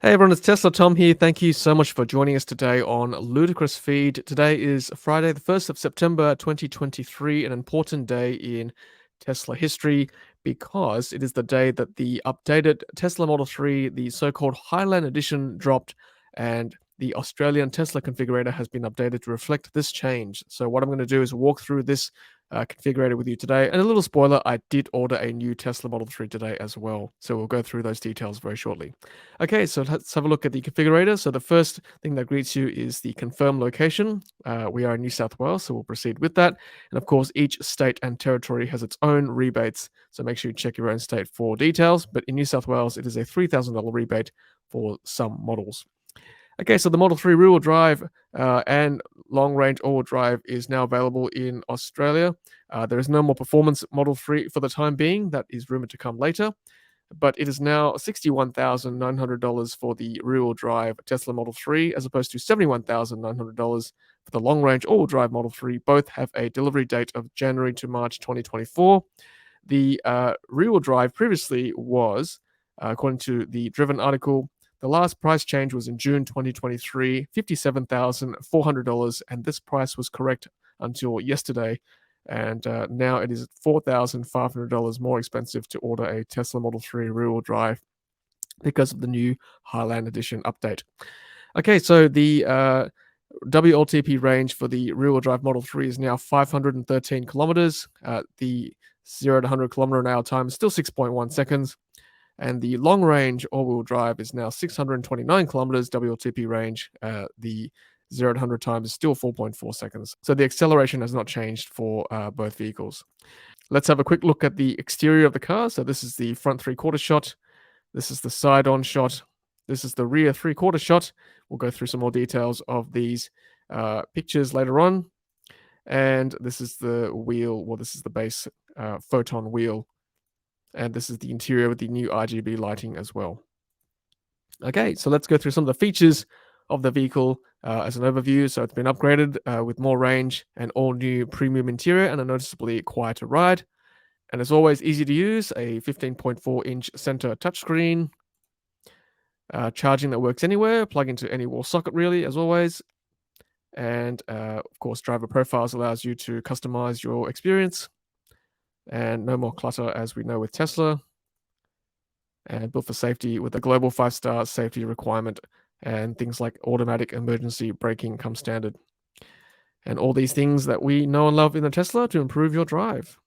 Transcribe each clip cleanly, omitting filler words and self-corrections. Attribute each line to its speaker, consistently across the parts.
Speaker 1: Hey everyone, it's Tesla Tom here. Thank you so much for joining us today on Ludicrous Feed. Today is Friday, the 1st of September 2023, an important day in Tesla history because it is the day that the updated Tesla Model 3, the so called Highland edition, dropped, and the Australian Tesla configurator has been updated to reflect this change. So, what I'm going to do is walk through this configurator with you today. And a little spoiler, I did order a new Tesla Model 3 today as well. So, we'll go through those details very shortly. Okay, so let's have a look at the configurator. So the first thing that greets you is the confirm location. We are in New South Wales, so we'll proceed with that. And of course, each state and territory has its own rebates. So make sure you check your own state for details. But in New South Wales, it is a $3,000 rebate for some models. Okay, so the Model 3 rear-wheel drive and long-range all-wheel drive is now available in Australia. There is no more performance Model 3 for the time being. That is rumored to come later, but it is now $61,900 for the rear-wheel drive Tesla Model 3, as opposed to $71,900 for the long-range all-wheel drive Model 3. Both have a delivery date of January to March 2024. The rear-wheel drive previously was, according to the Driven article, the last price change was in June 2023, $57,400, and this price was correct until yesterday. And now it is $4,500 more expensive to order a Tesla Model 3 rear-wheel drive because of the new Highland Edition update. Okay, so the WLTP range for the rear-wheel drive Model 3 is now 513 kilometers. The 0 to 100 kilometer an hour time is still 6.1 seconds. And the long range all-wheel drive is now 629 kilometers WLTP range. The 0 to 100 time is still 4.4 seconds. So the acceleration has not changed for both vehicles. Let's have a quick look at the exterior of the car. So this is the front three-quarter shot. This is the side-on shot. This is the rear three-quarter shot. We'll go through some more details of these pictures later on. And this is the wheel. Well, this is the base photon wheel. And this is the interior with the new RGB lighting as well. Okay, so let's go through some of the features of the vehicle as an overview. So it's been upgraded with more range and all new premium interior and a noticeably quieter ride. And as always, easy to use, a 15.4-inch center touchscreen, charging that works anywhere, plug into any wall socket really, as always. And of course, driver profiles allows you to customize your experience. And no more clutter, as we know with Tesla. And built for safety with a global 5-star safety requirement, and things like automatic emergency braking come standard. And all these things that we know and love in the Tesla to improve your drive.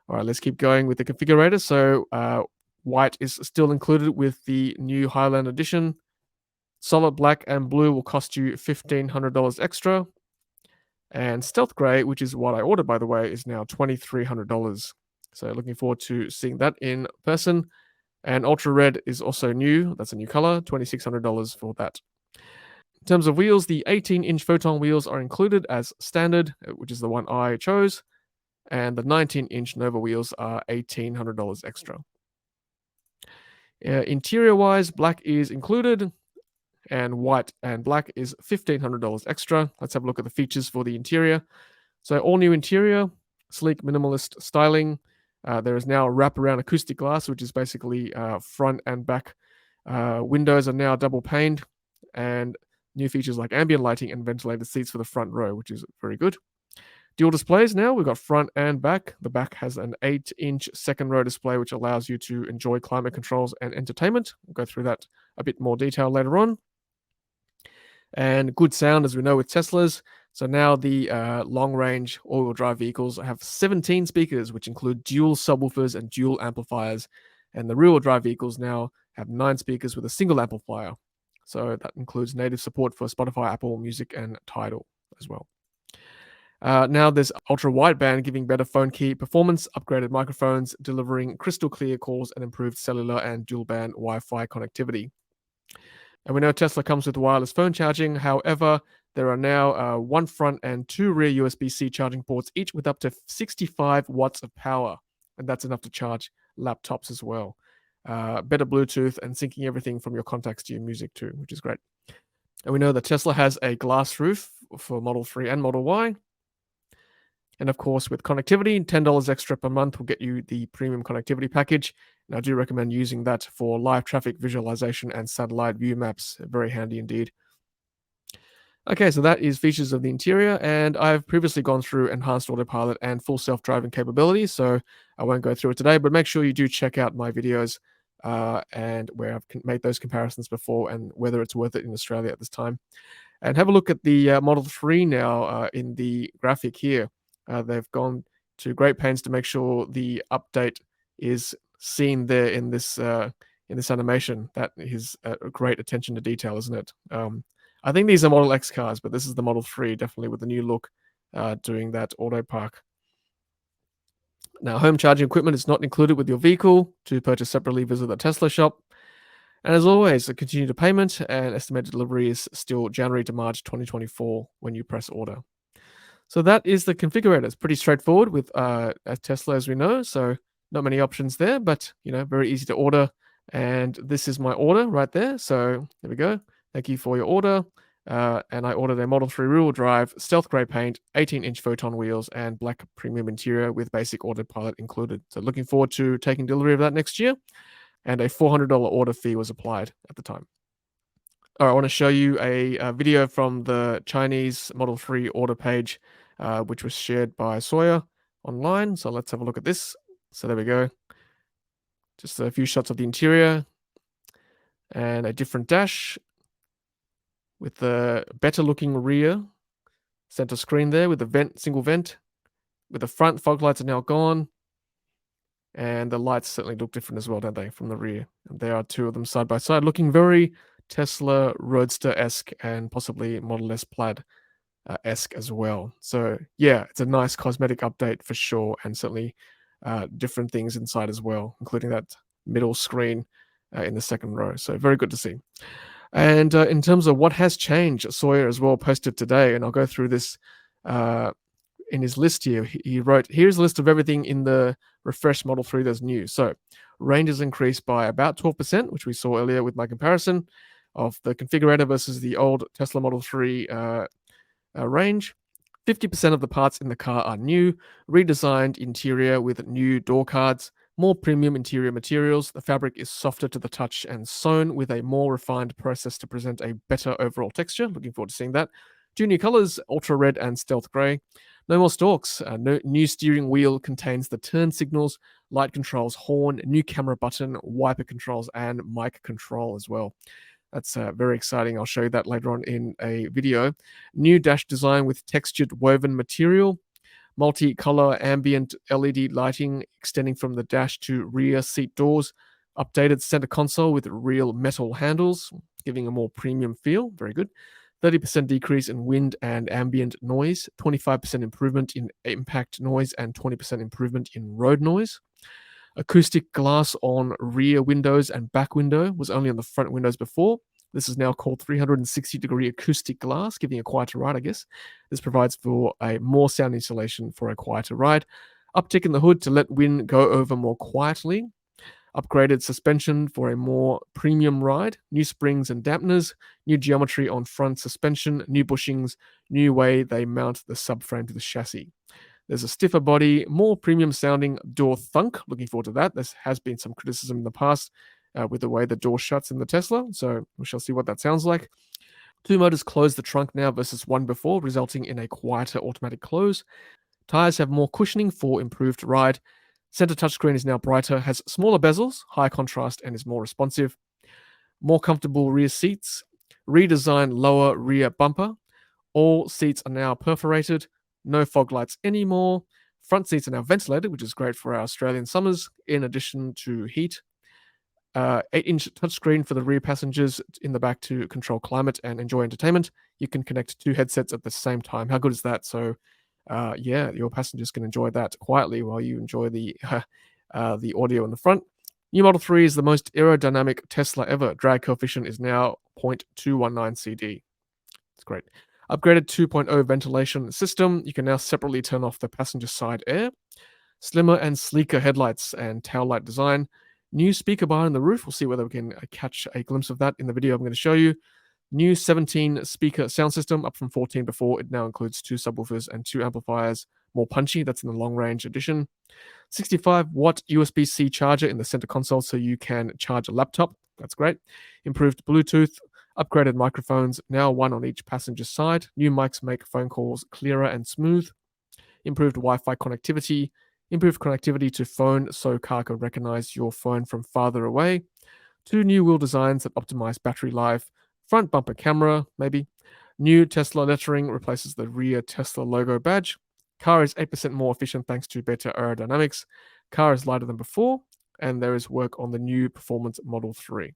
Speaker 1: All right, let's keep going with the configurator. So white is still included with the new Highland edition. Solid black and blue will cost you $1,500 extra. And stealth gray, which is what I ordered, by the way, is now $2,300. So looking forward to seeing that in person. And ultra red is also new. That's a new color, $2,600 for that. In terms of wheels, the 18-inch Photon wheels are included as standard, which is the one I chose. And the 19-inch Nova wheels are $1,800 extra. Interior-wise, black is included, and white and black is $1,500 extra. Let's have a look at the features for the interior. So all new interior, sleek minimalist styling. There is now a wraparound acoustic glass, which is basically front and back windows are now double paned, and new features like ambient lighting and ventilated seats for the front row, which is very good. Dual displays now, we've got front and back. The back has an 8-inch second row display, which allows you to enjoy climate controls and entertainment. We'll go through that a bit more detail later on. And good sound, as we know with Teslas. So now the long-range all-wheel drive vehicles have 17 speakers, which include dual subwoofers and dual amplifiers. And the rear-wheel drive vehicles now have 9 speakers with a single amplifier. So that includes native support for Spotify, Apple Music, and Tidal as well. Now there's ultra-wideband, giving better phone key performance, upgraded microphones, delivering crystal clear calls, and improved cellular and dual-band Wi-Fi connectivity. And we know Tesla comes with wireless phone charging. However, there are now 1 front and 2 rear USB-C charging ports, each with up to 65 watts of power. And that's enough to charge laptops as well. Better Bluetooth and syncing everything from your contacts to your music too, which is great. And we know that Tesla has a glass roof for Model 3 and Model Y. And of course, with connectivity, $10 extra per month will get you the premium connectivity package. And I do recommend using that for live traffic visualization and satellite view maps. Very handy indeed. Okay, so that is features of the interior, and I've previously gone through enhanced autopilot and full self-driving capabilities, so I won't go through it today, but make sure you do check out my videos and where I've made those comparisons before and whether it's worth it in Australia at this time. And have a look at the Model 3 now in the graphic here. They've gone to great pains to make sure the update is seen there in this animation. That is a great attention to detail, isn't it? I think these are Model X cars, but this is the Model 3, definitely with the new look, doing that auto park. Now, home charging equipment is not included with your vehicle. To purchase separately, visit the Tesla shop. And as always, a continued payment and estimated delivery is still January to March 2024 when you press order. So that is the configurator. It's pretty straightforward with a Tesla, as we know. So not many options there, but very easy to order. And this is my order right there. So there we go. Thank you for your order. And I ordered a Model 3 rear-wheel drive, stealth grey paint, 18-inch Photon wheels, and black premium interior with basic autopilot included. So looking forward to taking delivery of that next year. And a $400 order fee was applied at the time. All right, I want to show you a video from the Chinese Model 3 order page, which was shared by Sawyer online. So let's have a look at this. So there we go. Just a few shots of the interior and a different dash with the better looking rear center screen there with the single vent. With the front, fog lights are now gone. And the lights certainly look different as well, don't they, from the rear? And there are two of them side by side, looking very Tesla Roadster-esque and possibly Model S Plaid-esque as well. So yeah, it's a nice cosmetic update for sure, and certainly different things inside as well, including that middle screen in the second row. So very good to see. And in terms of what has changed, Sawyer as well posted today, and I'll go through this in his list here. He wrote, here's a list of everything in the refreshed Model 3 that's new. So range is increased by about 12%, which we saw earlier with my comparison of the configurator versus the old Tesla Model 3 range. 50% of the parts in the car are new, redesigned interior with new door cards, more premium interior materials. The fabric is softer to the touch and sewn with a more refined process to present a better overall texture. Looking forward to seeing that. Two new colors, ultra red and stealth gray. No more stalks. New steering wheel contains the turn signals, light controls, horn, new camera button, wiper controls, and mic control as well. That's very exciting. I'll show you that later on in a video. New dash design with textured woven material. Multi-color ambient LED lighting extending from the dash to rear seat doors. Updated center console with real metal handles, giving a more premium feel. Very good. 30% decrease in wind and ambient noise, 25% improvement in impact noise, and 20% improvement in road noise. Acoustic glass on rear windows and back window was only on the front windows before. This is now called 360-degree acoustic glass, giving a quieter ride, I guess. This provides for a more sound insulation for a quieter ride. Uptick in the hood to let wind go over more quietly. Upgraded suspension for a more premium ride, new springs and dampeners, new geometry on front suspension, new bushings, new way they mount the subframe to the chassis. There's a stiffer body, more premium sounding door thunk. Looking forward to that. There has been some criticism in the past with the way the door shuts in the Tesla, so we shall see what that sounds like. Two motors close the trunk now versus one before, resulting in a quieter automatic close. Tires have more cushioning for improved ride. Center touchscreen is now brighter, has smaller bezels, high contrast, and is more responsive. More comfortable rear seats. Redesigned lower rear bumper. All seats are now perforated. No fog lights anymore. Front seats are now ventilated, which is great for our Australian summers, in addition to heat. 8-inch touchscreen for the rear passengers in the back to control climate and enjoy entertainment. You can connect two headsets at the same time. How good is that? So yeah, your passengers can enjoy that quietly while you enjoy the audio in the front. New Model 3 is the most aerodynamic Tesla ever. Drag coefficient is now 0.219 CD. It's great. Upgraded 2.0 ventilation system. You can now separately turn off the passenger side air. Slimmer and sleeker headlights and tail light design. New speaker bar in the roof. We'll see whether we can catch a glimpse of that in the video I'm going to show you. New 17 speaker sound system, up from 14 before. It now includes 2 subwoofers and 2 amplifiers, more punchy. That's in the long range edition. 65-watt USB-C charger in the center console so you can charge a laptop. That's great. Improved Bluetooth, upgraded microphones, now one on each passenger side. New mics make phone calls clearer and smooth. Improved Wi-Fi connectivity, improved connectivity to phone so car can recognize your phone from farther away. 2 new wheel designs that optimize battery life. Front bumper camera, maybe. New Tesla lettering replaces the rear Tesla logo badge. Car is 8% more efficient thanks to better aerodynamics. Car is lighter than before, and there is work on the new Performance Model 3.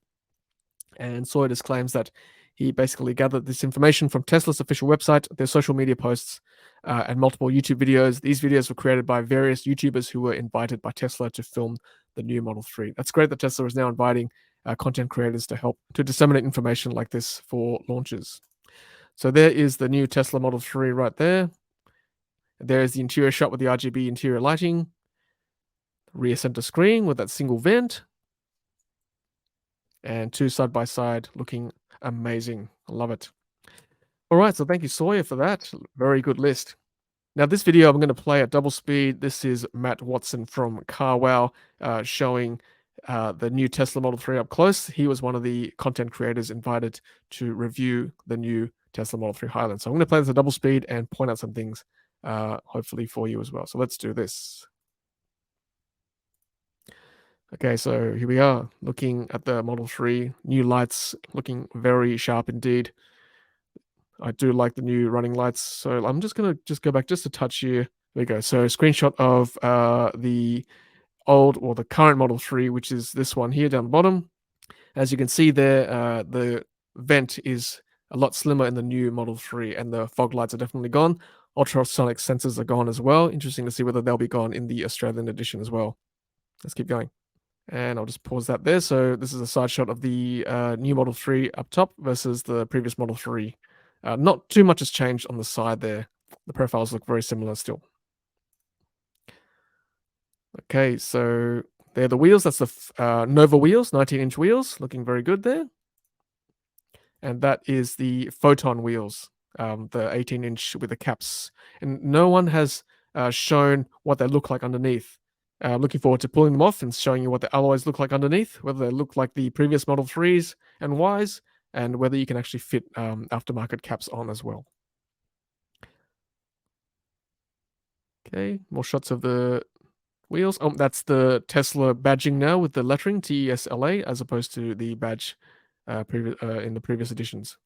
Speaker 1: And Sawyer claims that he basically gathered this information from Tesla's official website, their social media posts, and multiple YouTube videos. These videos were created by various YouTubers who were invited by Tesla to film the new Model 3. That's great that Tesla is now inviting content creators to help to disseminate information like this for launches. So there is the new Tesla Model 3 right there. There's the interior shot with the RGB interior lighting. Rear center screen with that single vent. And 2 side by side looking amazing. I love it. All right, so thank you, Sawyer, for that. Very good list. Now, this video I'm going to play at double speed. This is Matt Watson from Carwow showing the new Tesla Model 3 up close. He was one of the content creators invited to review the new Tesla Model 3 Highland. So I'm going to play this at double speed and point out some things, hopefully for you as well. So let's do this. Okay, so here we are looking at the Model 3. New lights looking very sharp indeed. I do like the new running lights. So I'm just going to go back just a touch here. There we go. So screenshot of the old or the current Model 3, which is this one here down the bottom. As you can see there, the vent is a lot slimmer in the new Model 3 and the fog lights are definitely gone. Ultrasonic sensors are gone as well. Interesting to see whether they'll be gone in the Australian edition as well. Let's keep going. And I'll just pause that there. So this is a side shot of the new Model 3 up top versus the previous Model 3. Not too much has changed on the side there. The profiles look very similar still. Okay, so they're the wheels. That's the Nova wheels, 19-inch wheels, looking very good there. And that is the Photon wheels, the 18-inch with the caps. And no one has shown what they look like underneath. Looking forward to pulling them off and showing you what the alloys look like underneath, whether they look like the previous Model 3s and Ys, and whether you can actually fit aftermarket caps on as well. Okay, more shots of the wheels. Oh, that's the Tesla badging now with the lettering TESLA as opposed to the badge in the previous editions.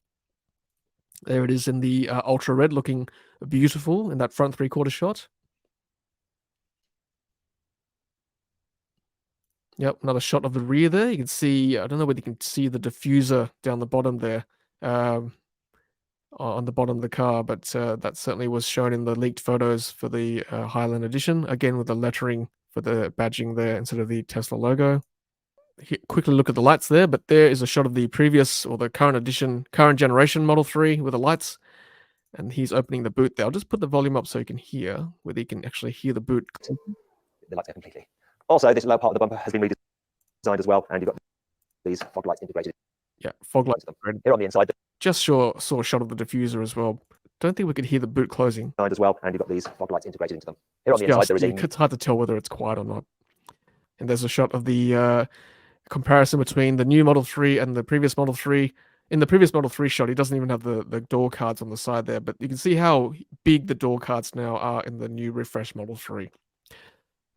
Speaker 1: There it is in the ultra red, looking beautiful in that front 3/4 shot. Yep, another shot of the rear there. You can see, I don't know whether you can see the diffuser down the bottom there, on the bottom of the car, but that certainly was shown in the leaked photos for the Highland edition, again with the lettering for the badging there instead of the Tesla logo. Quickly look at the lights there, but there is a shot of the previous or the current edition, current generation Model 3 with the lights, and he's opening the boot there. I'll just put the volume up so you can hear, whether you can actually hear the boot.
Speaker 2: The lights go completely. Also, this lower part of the bumper has been redesigned as well, and you've got these fog lights integrated.
Speaker 1: Yeah, fog lights.
Speaker 2: Here on the inside.
Speaker 1: Just saw a shot of the diffuser as well. Don't think we could hear the boot closing.
Speaker 2: As well, and you've got these fog lights integrated into them. Here on the inside, there is
Speaker 1: it's hard to tell whether it's quiet or not. And there's a shot of the comparison between the new Model 3 and the previous Model 3. In the previous Model 3 shot, he doesn't even have the door cards on the side there, but you can see how big the door cards now are in the new refresh Model 3.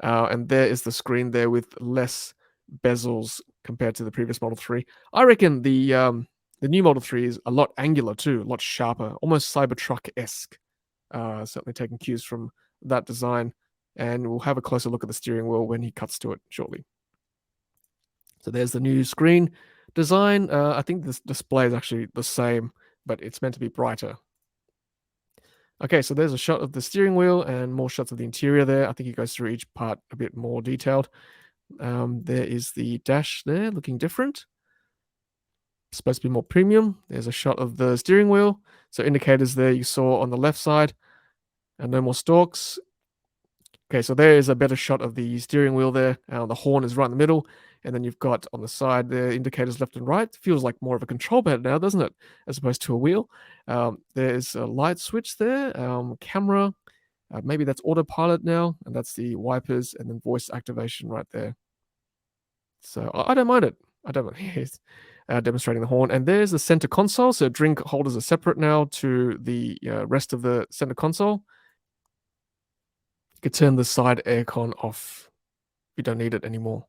Speaker 1: And there is the screen there with less bezels compared to the previous Model 3. I reckon the new Model 3 is a lot angular too, a lot sharper, almost Cybertruck-esque. Certainly taking cues from that design. And we'll have a closer look at the steering wheel when he cuts to it shortly. So there's the new screen design. I think this display is actually the same, but it's meant to be brighter. Okay, so there's a shot of the steering wheel and more shots of the interior there. I think he goes through each part a bit more detailed. There is the dash there looking different. It's supposed to be more premium. There's a shot of the steering wheel. So indicators there you saw on the left side. And no more stalks. Okay, so there is a better shot of the steering wheel there. The horn is right in the middle. And then you've got on the side the indicators left and right. Feels like more of a control pad now, doesn't it? As opposed to a wheel. There's a light switch there, camera, Maybe that's autopilot now, and that's the wipers and then voice activation right there. So I don't mind it. I don't mind. He's demonstrating the horn. And there's the center console. So drink holders are separate now to the rest of the center console. You could turn the side aircon off. You don't need it anymore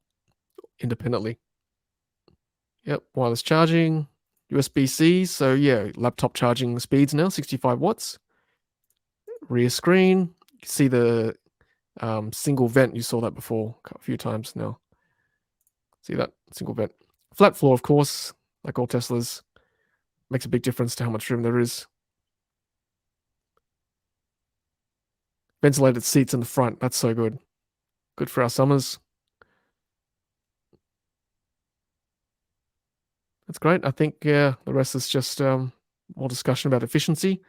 Speaker 1: independently. Yep, wireless charging, USB-C. So yeah, laptop charging speeds now, 65 watts. Rear screen. You can see the single vent. You saw that before a few times now. See that? Single vent. Flat floor, of course, like all Teslas. Makes a big difference to how much room there is. Ventilated seats in the front. That's so good. Good for our summers. That's great. I think the rest is just more discussion about efficiency.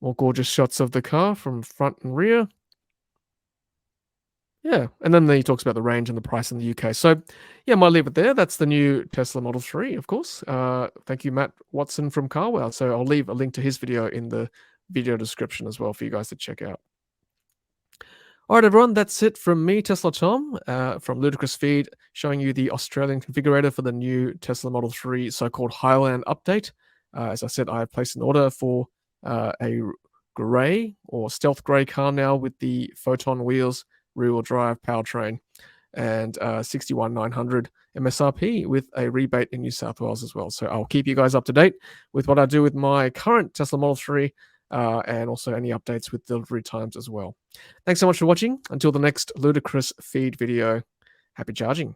Speaker 1: More gorgeous shots of the car from front and rear. Yeah, and then he talks about the range and the price in the UK. So, yeah, might leave it there. That's the new Tesla Model 3, of course. Thank you, Matt Watson from Carwow. So I'll leave a link to his video in the video description as well for you guys to check out. All right, everyone, that's it from me, Tesla Tom, from Ludicrous Feed, showing you the Australian configurator for the new Tesla Model 3 so-called Highland update. As I said, I have placed an order for a grey or stealth grey car now with the Photon wheels, rear-wheel drive powertrain, and 61,900 MSRP with a rebate in New South Wales as well. So I'll keep you guys up to date with what I do with my current Tesla Model 3 and also any updates with delivery times as well. Thanks so much for watching. Until the next Ludicrous Feed video, happy charging.